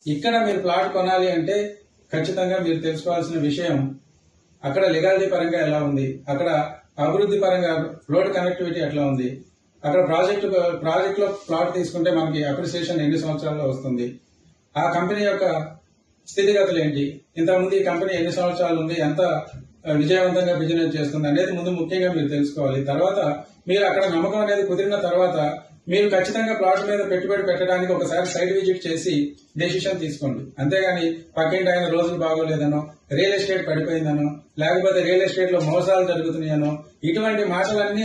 ఇక్కడ మీరు ప్లాట్ కొనాలి అంటే ఖచ్చితంగా మీరు తెలుసుకోవాల్సిన విషయం అక్కడ లీగాలిటీ పరంగా ఎలా ఉంది, అక్కడ అభివృద్ధి పరంగా రోడ్ కనెక్టివిటీ ఎట్లా ఉంది, అక్కడ ప్రాజెక్ట్ లో ప్లాట్ తీసుకుంటే మనకి అప్రిసియేషన్ ఎన్ని సంవత్సరాల్లో వస్తుంది, ఆ కంపెనీ యొక్క స్థితిగతులు ఏంటి, ఇంతకుముందు ఈ కంపెనీ ఎన్ని సంవత్సరాలు ఉంది, ఎంత విజయవంతంగా బిజినెస్ చేస్తుంది అనేది ముందు ముఖ్యంగా మీరు తెలుసుకోవాలి. తర్వాత మీరు అక్కడ నమ్మకం అనేది కుదిరిన తర్వాత మీరు ఖచ్చితంగా ప్లాట్ మీద పెట్టుబడి పెట్టడానికి ఒకసారి సైట్ విజిట్ చేసి డెసిషన్ తీసుకోండి. అంతేగాని పక్కింటి ఆయన రోజులు బాగోలేదనో, రియల్ ఎస్టేట్ పడిపోయిందనో, లేకపోతే రియల్ ఎస్టేట్ లో మోసాలు జరుగుతున్నాయనో ఇటువంటి మాటలన్నీ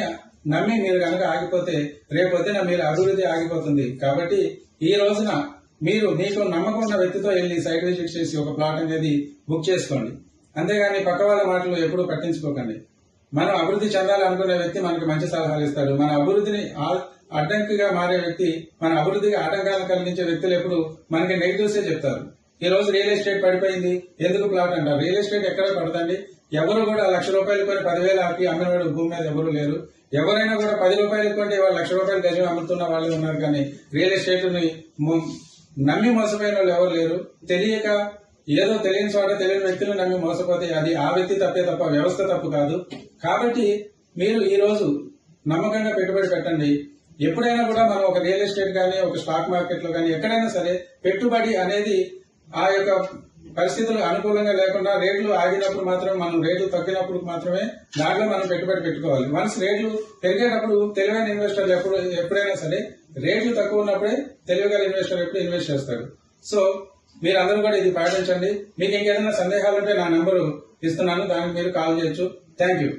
నమ్మి మీరు కనుక ఆగిపోతే రేపొద్దున మీరు అభివృద్ధి ఆగిపోతుంది. కాబట్టి ఈ రోజున మీరు మీకు నమ్మకం ఉన్న వ్యక్తితో వెళ్లి సైట్ విజిట్ చేసి ఒక ప్లాట్ అనేది బుక్ చేసుకోండి. అంతేగాని పక్క వాళ్ళ మాటలు ఎప్పుడూ పట్టించుకోకండి. మనం అభివృద్ధి చెందాలనుకునే వ్యక్తి మనకి మంచి సలహాలు ఇస్తాడు. మన అభివృద్ధిని అడ్డంకిగా మారే వ్యక్తి, మన అభివృద్ధికి ఆటంకాలు కలిగించే వ్యక్తులు ఎప్పుడు మనకి నెగిటివ్సే చెప్తారు. ఈ రోజు రియల్ ఎస్టేట్ పడిపోయింది, ఎందుకు ప్లాట్ అంటారు? రియల్ ఎస్టేట్ ఎక్కడ పడదండి. ఎవరు కూడా ₹1,00,000 కొని 10,000 ఆపి అమ్మినవాడు భూమి మీద ఎవరు లేరు. ఎవరైనా కూడా ₹10 కొంటే వాళ్ళు ₹1,00,000 గజం అమ్ముతున్న వాళ్ళే ఉన్నారు. కానీ రియల్ ఎస్టేట్ ని నమ్మి మోసపోయిన వాళ్ళు ఎవరు లేరు. తెలియక ఏదో తెలియని చోట తెలియని వ్యక్తులు నమ్మి మోసపోతే అది ఆ వ్యక్తి తప్పే తప్ప వ్యవస్థ తప్పు కాదు. కాబట్టి మీరు ఈ రోజు నమ్మకంగా పెట్టుబడి పెట్టండి. ఎప్పుడైనా కూడా మనం ఒక రియల్ ఎస్టేట్ కానీ, ఒక స్టాక్ మార్కెట్ లో కానీ ఎక్కడైనా సరే పెట్టుబడి అనేది ఆ యొక్క పరిస్థితులు అనుకూలంగా లేకుండా రేట్లు ఆగినప్పుడు మాత్రమే, మనం రేట్లు తగ్గినప్పుడు మాత్రమే దాంట్లో మనం పెట్టుబడి పెట్టుకోవాలి. వన్స్ రేట్లు పెరిగేటప్పుడు తెలివైన ఇన్వెస్టర్ ఎప్పుడైనా సరే రేట్లు తక్కువ ఉన్నప్పుడే తెలివిగల ఇన్వెస్టర్ ఎప్పుడు ఇన్వెస్ట్ చేస్తాడు. సో మీరందరూ కూడా ఇది పాటించండి. మీకు ఇంకేదైనా సందేహాలు ఉంటే నా నెంబరు ఇస్తున్నాను, దానికి మీరు కాల్ చేయొచ్చు. Thank you.